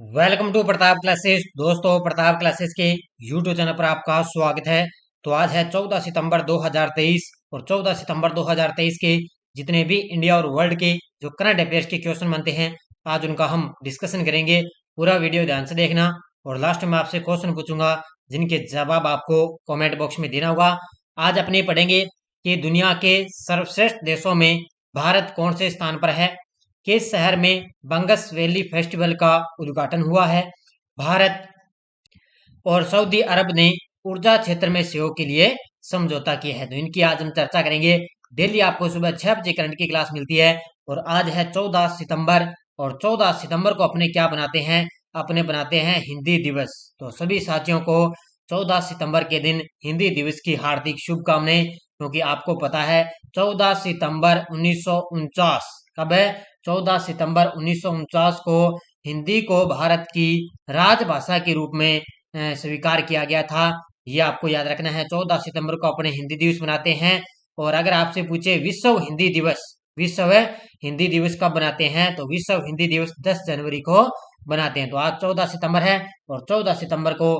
Welcome to Pratap Classes. दोस्तों, Pratap Classes के YouTube channel पर आपका स्वागत है। तो आज है 14 सितंबर 2023 और 14 सितंबर 2023 के जितने भी इंडिया और वर्ल्ड के जो करंट अफेयर्स के क्वेश्चन बनते हैं, आज उनका हम डिस्कशन करेंगे। पूरा वीडियो ध्यान से देखना और लास्ट में आपसे क्वेश्चन पूछूंगा जिनके जवाब आपको कमेंट बॉक्स में देना होगा। आज अपने पढ़ेंगे कि दुनिया के सर्वश्रेष्ठ देशों में भारत कौन से स्थान पर है, किस शहर में बंगस वैली फेस्टिवल का उद्घाटन हुआ है, भारत और सऊदी अरब ने ऊर्जा क्षेत्र में सहयोग के लिए समझौता किया है। तो इनकी आज हम चर्चा करेंगे। डेली आपको सुबह 6 बजे करंट की क्लास मिलती है और आज है 14 सितंबर, और 14 सितंबर को अपने क्या बनाते हैं, अपने बनाते हैं हिंदी दिवस। तो सभी साथियों को 14 सितंबर के दिन हिंदी दिवस की हार्दिक शुभकामनाएं, क्योंकि आपको पता है 14 सितंबर 1949 कब है, 14 सितंबर 1949 को हिंदी को भारत की राजभाषा के रूप में स्वीकार किया गया था। ये आपको याद रखना है। 14 सितंबर को अपने हिंदी दिवस मनाते हैं। और अगर आपसे पूछे विश्व हिंदी दिवस, विश्व हिंदी दिवस कब बनाते हैं, तो विश्व हिंदी दिवस 10 जनवरी को बनाते हैं। तो आज 14 सितंबर है और 14 सितंबर को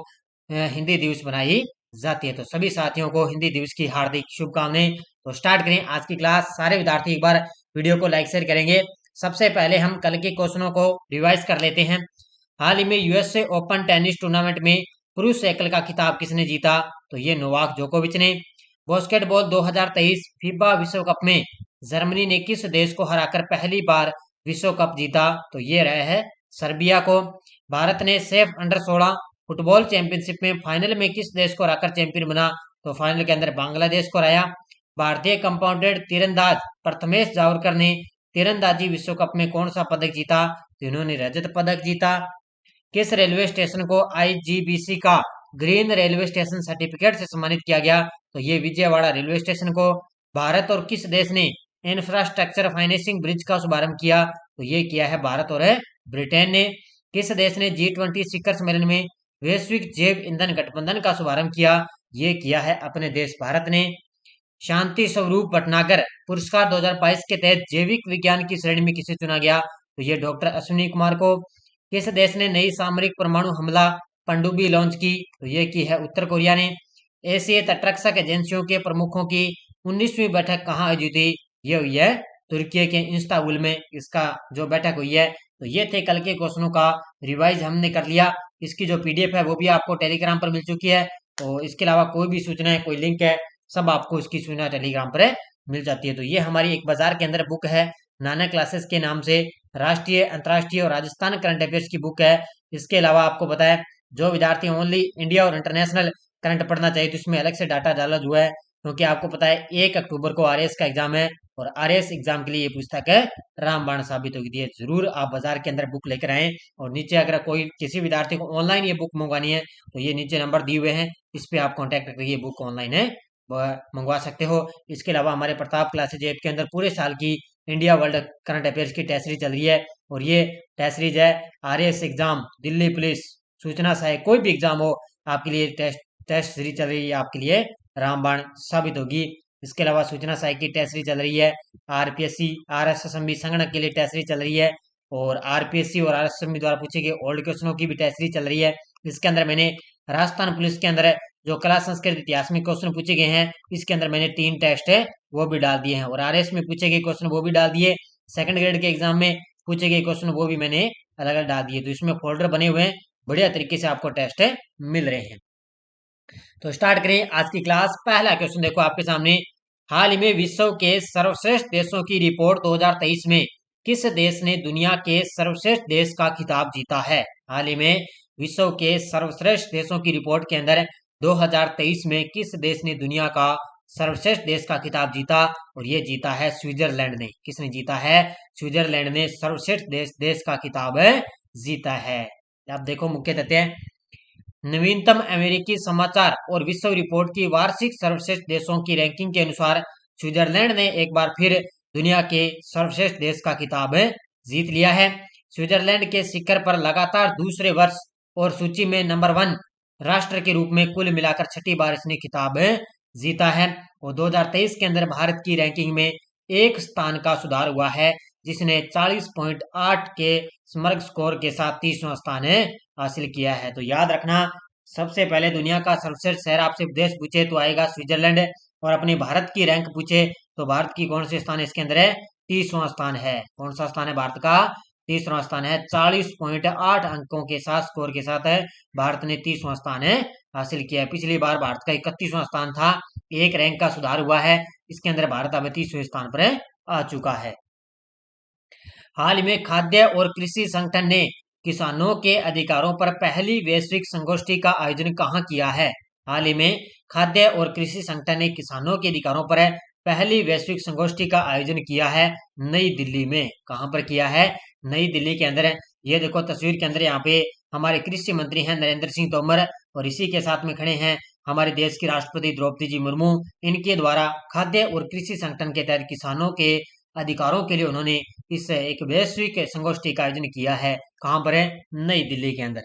हिंदी दिवस बनाई जाती है। तो सभी साथियों को हिंदी दिवस की हार्दिक शुभकामनाएं। तो स्टार्ट करें आज की क्लास। सारे विद्यार्थी एक बार वीडियो को लाइक शेयर करेंगे। सबसे पहले हम कल के क्वेश्चनों को रिवाइज कर लेते हैं। हाल ही में यूएसए ओपन टेनिस टूर्नामेंट में पुरुष एकल का खिताब किसने जीता, तो ये नोवाक जोकोविच ने। बास्केटबॉल 2023 फीफा विश्व कप में जर्मनी ने किस देश को हराकर पहली बार विश्व कप जीता, तो ये रहा है सर्बिया को। भारत ने सेफ अंडर 16 फुटबॉल चैंपियनशिप में फाइनल में किस देश को हराकर चैंपियन बना, तो फाइनल के अंदर बांग्लादेश को हराया। भारतीय कंपाउंडेड तीरंदाज प्रथमेश जावरकर ने तीरंदाजी विश्व कप में कौन सा पदक जीता, तो इन्होंने रजत पदक जीता। किस रेलवे स्टेशन को आईजीबीसी का ग्रीन रेलवे स्टेशन सर्टिफिकेट से सम्मानित किया गया, तो ये विजयवाड़ा रेलवे स्टेशन को। भारत और किस देश ने इंफ्रास्ट्रक्चर फाइनेंसिंग ब्रिज का शुभारंभ किया, तो ये किया है भारत और ब्रिटेन ने। किस देश ने G20 शिखर सम्मेलन में वैश्विक जैव ईंधन गठबंधन का शुभारंभ किया, ये किया है अपने देश भारत ने। शांति स्वरूप भटनागर पुरस्कार 2022 के तहत जैविक विज्ञान की श्रेणी में किसे चुना गया, तो ये डॉक्टर अश्विनी कुमार को। किस देश ने नई सामरिक परमाणु हमला पनडुब्बी लॉन्च की, तो ये की है उत्तर कोरिया ने। एशियाई तटरक्षक एजेंसियों के प्रमुखों की 19वीं बैठक कहाँ आयोजित हुई, ये हुई है तुर्की के इस्तांबुल में। इसका जो बैठक हुई है। तो ये थे कल के क्वेश्चनों का रिवाइज हमने कर लिया। इसकी जो पीडीएफ है वो भी आपको टेलीग्राम पर मिल चुकी है। और इसके अलावा कोई भी सूचना है, कोई लिंक है, सब आपको इसकी सूचना टेलीग्राम पर मिल जाती है। तो ये हमारी एक बाजार के अंदर बुक है, नाना क्लासेस के नाम से, राष्ट्रीय अंतर्राष्ट्रीय और राजस्थान करंट अफेयर्स की बुक है। इसके अलावा आपको पता है जो विद्यार्थी ओनली इंडिया और इंटरनेशनल करंट पढ़ना चाहिए, तो इसमें अलग से डाटा डाला हुआ है, क्योंकि आपको पता है 1 अक्टूबर को आरएएस का एग्जाम है और आरएएस एग्जाम के लिए ये पुस्तक है रामबाण साबित होगी। है जरूर आप बाजार के अंदर बुक लेकर आए। और नीचे अगर कोई किसी विद्यार्थी को ऑनलाइन ये बुक मंगवानी है, तो ये नीचे नंबर दिए हुए हैं, इस पे आप कॉन्टेक्ट करके ये बुक ऑनलाइन है मंगवा सकते हो। इसके अलावा हमारे प्रताप क्लासेज ऐप के अंदर पूरे साल की इंडिया वर्ल्ड करंट अफेयर्स की टेस्ट सीरीज चल रही है। और ये टेस्ट सीरीज है आरएएस एग्जाम, दिल्ली पुलिस, सूचना सहायक, कोई भी एग्जाम हो आपके लिए टेस्ट सीरीज चल रही है, आपके लिए रामबाण साबित होगी। इसके अलावा सूचना सहायक की टेस्ट सीरीज चल रही है। आरपीएससी आरएसएसएमबी संगणक के लिए टेस्ट सीरीज चल रही है। और आरपीएससी और आरएसएसएमबी द्वारा पूछे गए ओल्ड क्वेश्चनों की भी टेस्ट सीरीज चल रही है। इसके अंदर मैंने राजस्थान पुलिस के अंदर जो कला संस्कृत इतिहास में क्वेश्चन पूछे गए हैं, इसके अंदर मैंने 3 टेस्ट है वो भी डाल दिए हैं। और आरएस में पूछे गए क्वेश्चन वो भी डाल दिए। सेकंड ग्रेड के एग्जाम में पूछे गए क्वेश्चन वो भी मैंने अलग अलग डाल दिए। तो इसमें फोल्डर बने हुए हैं, बढ़िया तरीके से आपको टेस्ट मिल रहे हैं। तो स्टार्ट करें आज की क्लास। पहला क्वेश्चन देखो आपके सामने। हाल ही में विश्व के सर्वश्रेष्ठ देशों की रिपोर्ट 2023 में किस देश ने दुनिया के सर्वश्रेष्ठ देश का खिताब जीता है। हाल ही में विश्व के सर्वश्रेष्ठ देशों की रिपोर्ट के अंदर 2023 में किस देश ने दुनिया का सर्वश्रेष्ठ देश का खिताब जीता, और ये जीता है स्विट्जरलैंड ने। किसने जीता है, स्विट्जरलैंड ने सर्वश्रेष्ठ देश का खिताब जीता है। आप देखो मुख्य तथ्य, नवीनतम अमेरिकी समाचार और विश्व रिपोर्ट की वार्षिक सर्वश्रेष्ठ देशों की रैंकिंग के अनुसार स्विट्जरलैंड ने एक बार फिर दुनिया के सर्वश्रेष्ठ देश का खिताब जीत लिया है। स्विट्जरलैंड के शिखर पर लगातार दूसरे वर्ष और सूची में नंबर 1 राष्ट्र के रूप में कुल मिलाकर 6ठी बार इसने खिताब जीता है। और 2023 के अंदर भारत की रैंकिंग में 1 स्थान का सुधार हुआ है। जिसने 40.8 के समग्र स्कोर के साथ 30वां स्थान हासिल किया है। तो याद रखना, सबसे पहले दुनिया का सर्वश्रेष्ठ शहर आपसे देश पूछे तो आएगा स्विट्जरलैंड, और अपनी भारत की रैंक पूछे तो भारत की कौन से स्थान इसके अंदर है? 30वां स्थान है। कौन सा स्थान है भारत का? 30वां स्थान है। 40.8 अंकों के साथ स्कोर के साथ है भारत ने 30वां स्थान हासिल किया है। पिछली बार भारत का 31वां स्थान था, एक रैंक का सुधार हुआ है। इसके अंदर भारत अब 30वें स्थान पर आ चुका है। हाल में खाद्य और कृषि संगठन ने किसानों के अधिकारों पर पहली वैश्विक संगोष्ठी का आयोजन कहाँ किया है? हाल ही में खाद्य और कृषि संगठन ने किसानों के अधिकारों पर पहली वैश्विक संगोष्ठी का आयोजन किया है नई दिल्ली में। कहाँ पर किया है? नई दिल्ली के अंदर। ये देखो तस्वीर के अंदर, यहाँ पे हमारे कृषि मंत्री हैं नरेंद्र सिंह तोमर, और इसी के साथ में खड़े हैं हमारे देश की राष्ट्रपति द्रौपदी जी मुर्मू। इनके द्वारा खाद्य और कृषि संगठन के तहत किसानों के अधिकारों के लिए उन्होंने इस एक वैश्विक संगोष्ठी का आयोजन किया है। कहाँ पर है? नई दिल्ली के अंदर।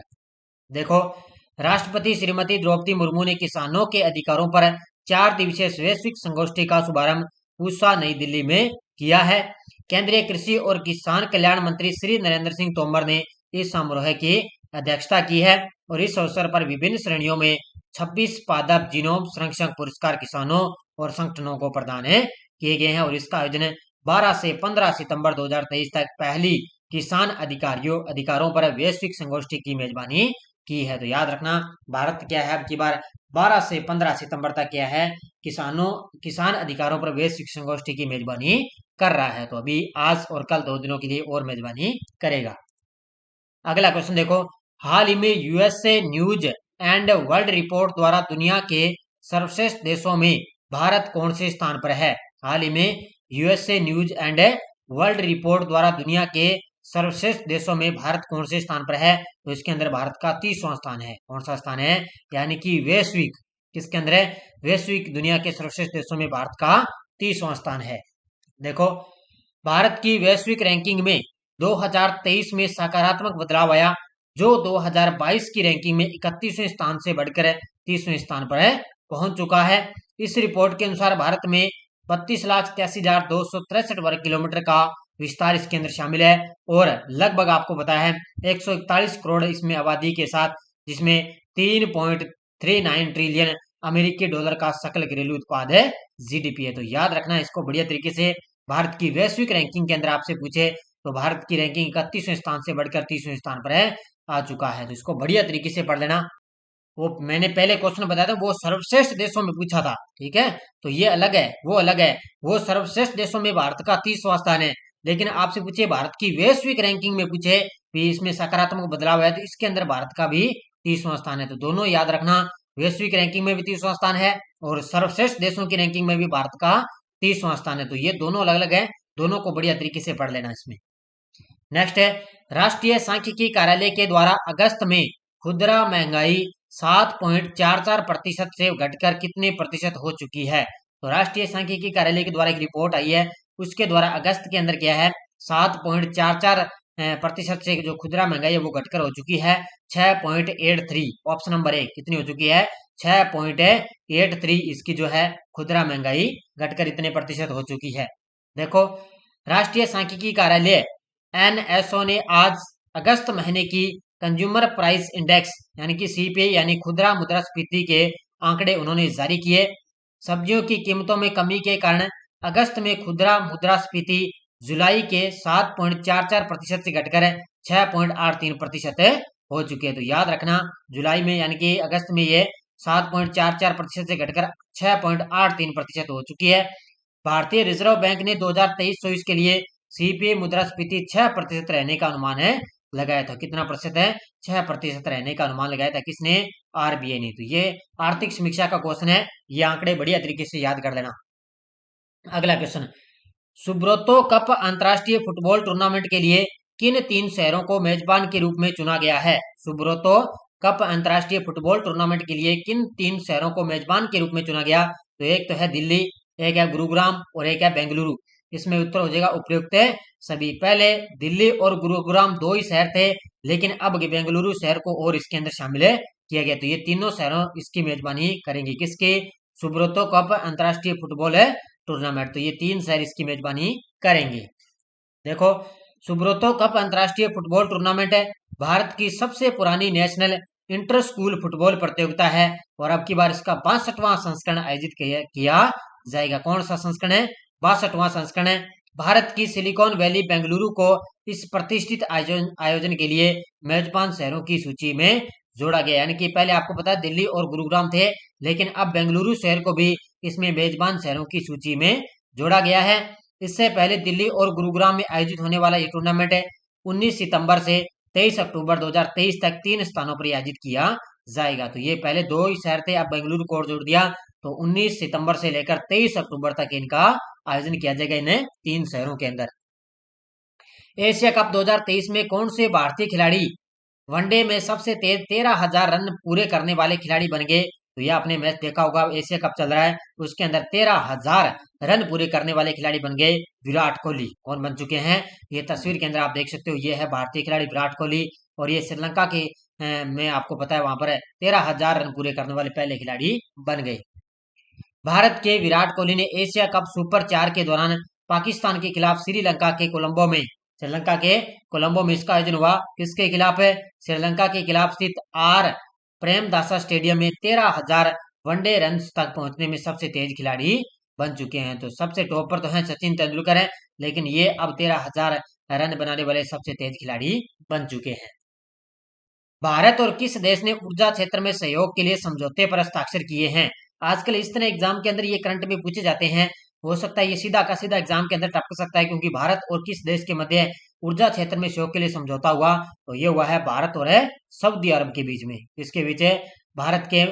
देखो, राष्ट्रपति श्रीमती द्रौपदी मुर्मू ने किसानों के अधिकारों पर 4 दिवसीय वैश्विक संगोष्ठी का शुभारंभ पूसा नई दिल्ली में किया है। केंद्रीय कृषि और किसान कल्याण मंत्री श्री नरेंद्र सिंह तोमर ने इस समारोह की अध्यक्षता की है, और इस अवसर पर विभिन्न श्रेणियों में 26 पादप जीनोम संरक्षण पुरस्कार किसानों और संगठनों को प्रदान किए गए हैं। और इसका आयोजन 12 से 15 सितंबर 2023 तक पहली किसान अधिकारों पर वैश्विक संगोष्ठी की मेजबानी की है। तो याद रखना, भारत क्या है अब की बार 12 से 15 सितंबर तक क्या है? किसान अधिकारों पर वैश्विक संगोष्ठी की मेजबानी कर रहा है। तो अभी आज और कल 2 दिनों के लिए और मेजबानी करेगा। अगला क्वेश्चन देखो, हाल ही में USA news and world report द्वारा दुनिया के सर्वश्रेष्ठ देशों में भारत कौन से स्थान पर है? हाल ही में USA news and world report द्वारा दुनिया के सर्वश्रेष्ठ देशों में भारत कौन से स्थान पर है? तो इसके अंदर भारत का 30वां स्थान है। कौन सा स्थान है? यानी कि वैश्विक, किसके अंदर है? वैश्विक दुनिया के सर्वश्रेष्ठ देशों में भारत का 30वां स्थान है। देखो, भारत की वैश्विक रैंकिंग में 2023 में सकारात्मक बदलाव आया, जो 2022 की रैंकिंग में 31वें स्थान से बढ़कर 30वें स्थान पर पहुंच चुका है। इस रिपोर्ट के अनुसार भारत में 32,83,263 वर्ग किलोमीटर का विस्तार इसके अंदर शामिल है, और लगभग आपको पता है 141 करोड़ इसमें आबादी के साथ, जिसमें 3.39 ट्रिलियन अमेरिकी डॉलर का सकल घरेलू उत्पाद है, जीडीपी है। तो याद रखना इसको बढ़िया तरीके से। भारत की वैश्विक रैंकिंग के अंदर आपसे पूछे तो भारत की रैंकिंग 31वें स्थान से बढ़कर 30वें स्थान पर आ चुका है। तो इसको बढ़िया तरीके से पढ़ लेना। वो मैंने पहले क्वेश्चन बताया था, वो सर्वश्रेष्ठ देशों में पूछा था, ठीक है? तो ये अलग है, वो अलग है। वो सर्वश्रेष्ठ देशों में भारत का 30वां स्थान है, लेकिन आपसे पूछे भारत की वैश्विक रैंकिंग में पूछे भी इसमें सकारात्मक बदलाव है, तो इसके अंदर भारत का भी 30वां स्थान है। तो दोनों याद रखना, वैश्विक रैंकिंग में भी 30वां स्थान है, और सर्वश्रेष्ठ देशों की रैंकिंग में भी भारत का 30वां स्थान है। तो ये दोनों अलग अलग है, दोनों को बढ़िया तरीके से पढ़ लेना इसमें। नेक्स्ट है, राष्ट्रीय सांख्यिकी कार्यालय के द्वारा अगस्त में खुदरा महंगाई 7.44% से घटकर कितने प्रतिशत हो चुकी है? तो राष्ट्रीय सांख्यिकी कार्यालय के द्वारा एक रिपोर्ट आई है, उसके द्वारा अगस्त के अंदर क्या है, 7.44% से जो खुदरा महंगाई है वो घटकर हो चुकी है 6.83। ऑप्शन नंबर 1 कितनी हो चुकी है? 6.83 इसकी जो है खुदरा महंगाई घटकर इतने प्रतिशत हो चुकी है। देखो, राष्ट्रीय सांख्यिकी कार्यालय एनएसओ ने आज अगस्त महीने की कंज्यूमर प्राइस इंडेक्स यानी कि सीपीआई यानी खुदरा मुद्रास्फीति के आंकड़े उन्होंने जारी किए। सब्जियों की कीमतों में कमी के कारण अगस्त में खुदरा मुद्रास्फीति जुलाई के 7.44% से घटकर 6.83% हो चुकी है। तो याद रखना, जुलाई में यानी कि अगस्त में ये 7.44% से घटकर 6.83% हो चुकी है। भारतीय रिजर्व बैंक ने 2023-24 के लिए सीपीआई मुद्रास्फीति 6% रहने का अनुमान लगाया था। कितना प्रतिशत है? 6% रहने का अनुमान लगाया था। किसने? आरबीआई ने। तो ये आर्थिक समीक्षा का क्वेश्चन है, ये आंकड़े बढ़िया तरीके से याद कर लेना। अगला क्वेश्चन, सुब्रतो कप अंतरराष्ट्रीय फुटबॉल टूर्नामेंट के लिए किन 3 शहरों को मेजबान के रूप में चुना गया है? सुब्रतो कप अंतरराष्ट्रीय फुटबॉल टूर्नामेंट के लिए किन 3 शहरों को मेजबान के रूप में चुना गया? तो एक तो है दिल्ली, एक है गुरुग्राम और एक है बेंगलुरु। इसमें उत्तर हो जाएगा उपयुक्त है सभी। पहले दिल्ली और गुरुग्राम 2 ही शहर थे, लेकिन अब बेंगलुरु शहर को और इसके अंदर शामिल किया गया। तो ये तीनों शहरों इसकी मेजबानी करेंगे। किसके? सुब्रतो कप अंतरराष्ट्रीय फुटबॉल टूर्नामेंट। तो ये 3 शहर इसकी मेजबानी करेंगे। देखो, सुब्रतो कप अंतर्राष्ट्रीय फुटबॉल टूर्नामेंट है, भारत की सबसे पुरानी नेशनल इंटर स्कूल फुटबॉल प्रतियोगिता है और अब की बार इसका 62वां संस्करण आयोजित किया जाएगा। कौन सा संस्करण है? 62वां संस्करण है। भारत की सिलिकॉन वैली बेंगलुरु को इस प्रतिष्ठित आयोजन आयोजन के लिए मेजबान शहरों की सूची में जोड़ा गया। यानी कि पहले आपको पता है दिल्ली और गुरुग्राम थे, लेकिन अब बेंगलुरु शहर को भी इसमें मेजबान शहरों की सूची में जोड़ा गया है। इससे पहले दिल्ली और गुरुग्राम में आयोजित होने वाला ये टूर्नामेंट है 19 सितंबर से 23 अक्टूबर 2023 तक 3 स्थानों पर आयोजित किया जाएगा। तो ये पहले 2 ही शहर थे, अब बेंगलुरु को और जोड़ दिया, तो 19 सितंबर से लेकर 23 अक्टूबर तक इनका आयोजन किया जाएगा इन 3 शहरों के अंदर। एशिया कप 2023 में कौन से भारतीय खिलाड़ी वनडे में सबसे तेज 13,000 रन पूरे करने वाले खिलाड़ी बन गए? तो यह आपने मैच देखा होगा, एशिया कप चल रहा है, उसके अंदर 13,000 रन पूरे करने वाले खिलाड़ी बन गए विराट कोहली। कौन बन चुके हैं? ये तस्वीर के अंदर आप देख सकते हो, ये है भारतीय खिलाड़ी विराट कोहली और ये श्रीलंका के में आपको पता है वहां पर 13,000 रन पूरे करने वाले पहले खिलाड़ी बन गए। भारत के विराट कोहली ने एशिया कप सुपर 4 के दौरान पाकिस्तान के खिलाफ श्रीलंका के कोलंबो में इसका आयोजन हुआ। किसके खिलाफ है? श्रीलंका के खिलाफ स्थित आर प्रेमदासा स्टेडियम में 13,000 वनडे रन तक पहुंचने में सबसे तेज खिलाड़ी बन चुके हैं। तो सबसे टॉप पर तो है सचिन तेंदुलकर है, लेकिन ये अब 13,000 रन बनाने वाले सबसे तेज खिलाड़ी बन चुके हैं। भारत और किस देश ने ऊर्जा क्षेत्र में सहयोग के लिए समझौते पर हस्ताक्षर किए हैं? आजकल इस तरह एग्जाम के अंदर ये करंट में पूछे जाते हैं, हो सकता है ये सीधा का सीधा एग्जाम के अंदर टपक सकता है, क्योंकि भारत और किस देश के मध्य ऊर्जा क्षेत्र में सहयोग के लिए समझौता हुआ? तो ये हुआ है भारत और सऊदी अरब के बीच में। इसके बीच भारत के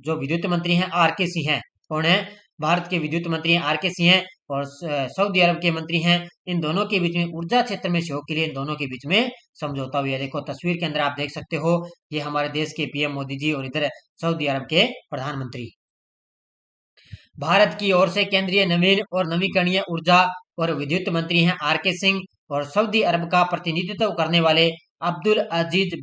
जो विद्युत मंत्री हैं आर के सिंह हैं। कौन है? भारत के विद्युत मंत्री आर के सिंह हैं और सऊदी अरब के मंत्री हैं। इन दोनों के बीच में ऊर्जा क्षेत्र में सहयोग के लिए इन दोनों के बीच में समझौता हुआ है। देखो तस्वीर के अंदर आप देख सकते हो, ये हमारे देश के पीएम मोदी जी और इधर सऊदी अरब के प्रधानमंत्री। भारत की ओर से केंद्रीय नवीन और नवीकरणीय ऊर्जा और विद्युत मंत्री हैं आर के सिंह और सऊदी अरब का प्रतिनिधित्व करने वाले अब्दुल अजीज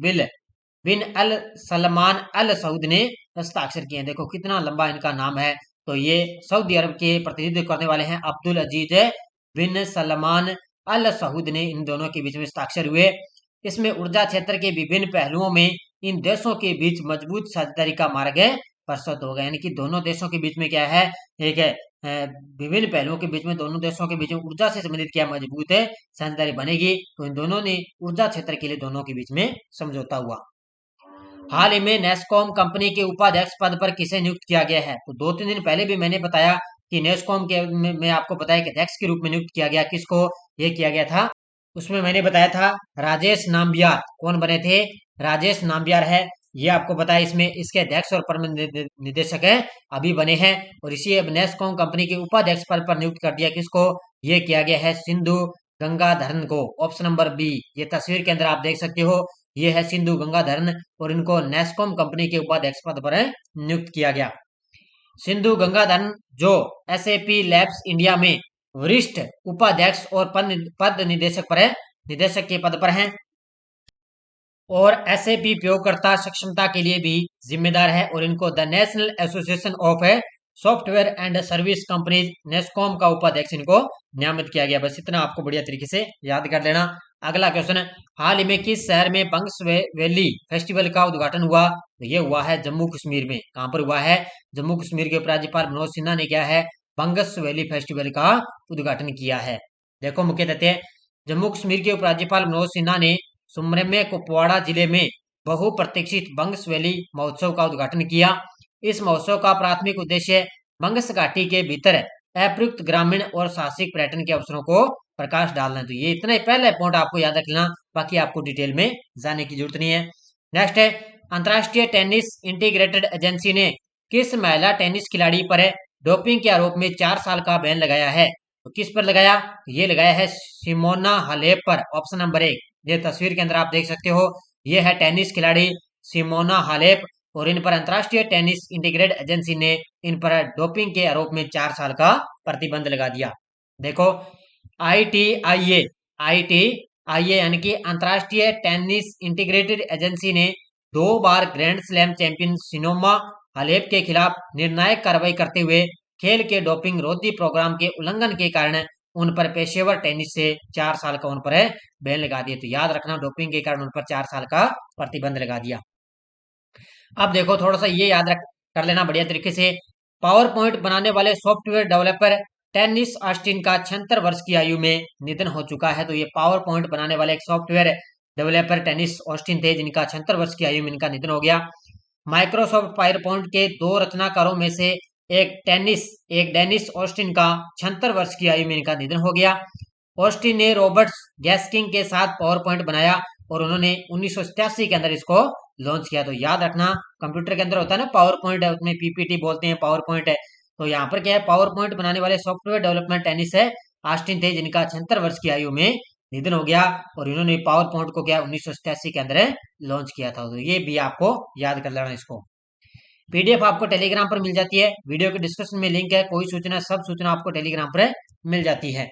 बिन अल सलमान अल सऊद ने हस्ताक्षर किए हैं। देखो कितना लंबा इनका नाम है। तो ये सऊदी अरब के प्रतिनिधित्व करने वाले हैं अब्दुल अजीज बिन सलमान अल सऊद ने इन दोनों के बीच में हस्ताक्षर हुए। इसमें ऊर्जा क्षेत्र के विभिन्न पहलुओं में इन देशों के बीच मजबूत साझेदारी का मार्ग प्रस्तुत होगा। यानी कि दोनों देशों के बीच में क्या है, एक है विभिन्न पहलुओं के बीच में दोनों देशों के बीच में ऊर्जा से संबंधित क्या मजबूत है साझेदारी बनेगी। तो इन दोनों ने ऊर्जा क्षेत्र के लिए दोनों के बीच में समझौता हुआ। हाल ही में नेस्कॉम कंपनी के उपाध्यक्ष पद पर किसे नियुक्त किया गया है? तो 2-3 दिन पहले भी मैंने बताया कि नेस्कॉम के में आपको बताया कि अध्यक्ष के रूप में नियुक्त किया गया। किसको ये किया गया था? उसमें मैंने बताया था राजेश नाम्बियार। कौन बने थे? राजेश नाम्बियार है, ये आपको बताया। इसमें इसके अध्यक्ष और प्रबंध निदेशक है अभी बने हैं और इसी अब नेस्कॉम कंपनी के उपाध्यक्ष पद पर नियुक्त कर दिया। किसको? ये किया गया है सिंधु गंगाधरन को। Option number B. ये तस्वीर के अंदर आप देख सकते हो, ये है सिंधु गंगाधरन और इनको नेस्कॉम कंपनी के उपाध्यक्ष पद पर नियुक्त किया गया। सिंधु गंगाधरन जो एसएपी लैब्स इंडिया में वरिष्ठ उपाध्यक्ष और पद निदेशक के पद पर हैं और एसएपी उपयोगकर्ता सक्षमता के लिए भी जिम्मेदार है और इनको the national association of software and service companies NASSCOM का उपाध्यक्ष इनको नियमित किया गया। बस इतना आपको बढ़िया तरीके से याद कर लेना। अगला क्वेश्चन है, हाल ही में किस शहर में बंग्स वैली फेस्टिवल का उद्घाटन हुआ? तो ये हुआ है जम्मू कश्मीर में। कहां पर हुआ है? जम्मू कश्मीर के उपराज्यपाल मनोज सिन्हा ने क्या है बंगस वैली फेस्टिवल का उद्घाटन किया है। देखो मुख्य तथ्य, जम्मू कश्मीर के उपराज्यपाल मनोज सिन्हा ने सुब्रमण्य कुपवाड़ा जिले में बहुप्रतीक्षित बंगस वैली महोत्सव का उद्घाटन किया। इस महोत्सव का प्राथमिक उद्देश्य बंगस घाटी के भीतर अप्रयुक्त ग्रामीण और साहसिक पर्यटन के अवसरों को प्रकाश डालना है। तो ये इतना ही पहले पॉइंट आपको याद रखना, बाकी आपको डिटेल में जाने की जरूरत नहीं है। नेक्स्ट है, अंतरराष्ट्रीय टेनिस इंटीग्रेटेड एजेंसी ने किस महिला टेनिस खिलाड़ी पर डोपिंग के आरोप में 4 साल का बैन लगाया है? तो किस पर लगाया? ये लगाया है सिमोना हालेप पर। Option number 1। ये तस्वीर के अंदर आप देख सकते हो, ये है टेनिस खिलाड़ी सिमोना हालेप और इन पर अंतरराष्ट्रीय टेनिस इंटीग्रेटेड एजेंसी ने इन पर डोपिंग के आरोप में 4 साल का प्रतिबंध लगा दिया। देखो आईटीआईए यानी कि अंतरराष्ट्रीय टेनिस इंटीग्रेटेड एजेंसी ने 2 बार grand slam champion Simona Halep के खिलाफ निर्णायक कार्रवाई करते हुए खेल के डोपिंग रोधी प्रोग्राम के उल्लंघन के कारण उन पर पेशेवर टेनिस से 4 साल का उन पर बैन लगा दिया। तो याद रखना, डोपिंग के कारण उन पर 4 साल का प्रतिबंध लगा दिया। अब देखो थोड़ा सा ये याद रख कर लेना बढ़िया तरीके से, पावर पॉइंट बनाने वाले सॉफ्टवेयर डेवलपर टेनिस ऑस्टिन का 76 वर्ष की आयु में निधन हो चुका है। तो ये पावर पॉइंट बनाने वाले एक सॉफ्टवेयर डेवलपर टेनिस ऑस्टिन थे, जिनका 76 वर्ष की आयु में इनका निधन हो गया। माइक्रोसॉफ्ट पावर पॉइंट के 2 रचनाकारों में से एक डेनिस ऑस्टिन का 76 वर्ष की आयु में इनका निधन हो गया। ऑस्टिन ने रॉबर्ट्स गैस्किंग के साथ पावर पॉइंट बनाया और उन्होंने 1987 के अंदर इसको लॉन्च किया। तो याद रखना, कंप्यूटर के अंदर होता है ना पावर पॉइंट है, उसमें पीपीटी बोलते हैं, पावर पॉइंट है। तो यहाँ पर क्या है, पावर पॉइंट बनाने वाले सॉफ्टवेयर डेवलपमेंट टेनिस है ऑस्टिन थे, जिनका 76 वर्ष की आयु में निधन हो गया और इन्होंने पावर पॉइंट को क्या 1987 के अंदर लॉन्च किया था। तो ये भी आपको याद कर लेना इसको। पीडीएफ आपको टेलीग्राम पर मिल जाती है, वीडियो के डिस्क्रिप्शन में लिंक है, कोई सूचना सब सूचना आपको टेलीग्राम पर मिल जाती है।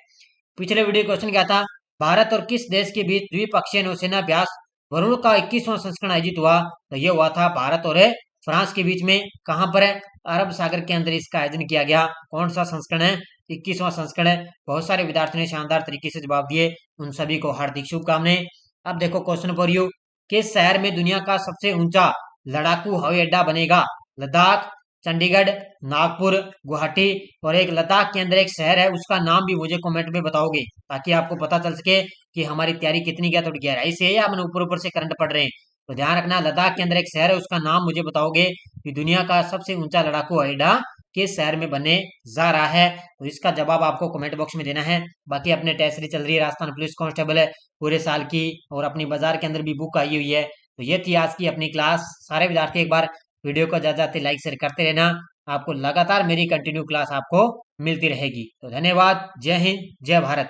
पिछले वीडियो क्वेश्चन क्या था, भारत और किस देश के बीच द्विपक्षीय नौसेना अभ्यास वरुण का 21वां संस्करण आयोजित हुआ? तो ये हुआ था भारत और फ्रांस के बीच में। कहां पर है? अरब सागर के अंदर इसका आयोजन किया गया। कौन सा संस्करण है? 21वां संस्करण है। बहुत सारे विद्यार्थियों ने शानदार तरीके से जवाब दिए, उन सभी को हार्दिक शुभकामनाएं। अब देखो क्वेश्चन फॉर यू, किस शहर में दुनिया का सबसे ऊंचा लड़ाकू हवाई अड्डा बनेगा? लद्दाख, चंडीगढ़, नागपुर, गुवाहाटी और एक लद्दाख के अंदर एक शहर है, उसका नाम भी मुझे कमेंट में बताओगे, ताकि आपको पता चल सके कि हमारी तैयारी कितनी क्या थोड़ी गहराई से है या हम ऊपर ऊपर से करंट पढ़ रहे हैं। तो ध्यान रखना, लद्दाख के अंदर एक शहर है, उसका नाम मुझे बताओगे कि दुनिया का सबसे ऊंचा लड़ाकू हवाई अड्डा किस शहर में बनने जा रहा है। तो इसका जवाब आपको कमेंट बॉक्स में देना है। बाकी अपने टेस्ट सीरीज चल रही है, राजस्थान पुलिस कांस्टेबल है पूरे साल की, और अपनी बाजार के अंदर भी बुक आई हुई है। तो ये थी आज की अपनी क्लास। सारे विद्यार्थी एक बार वीडियो को ज्यादा लाइक शेयर करते रहना, आपको लगातार मेरी कंटिन्यू क्लास आपको मिलती रहेगी। तो धन्यवाद, जय हिंद, जय भारत।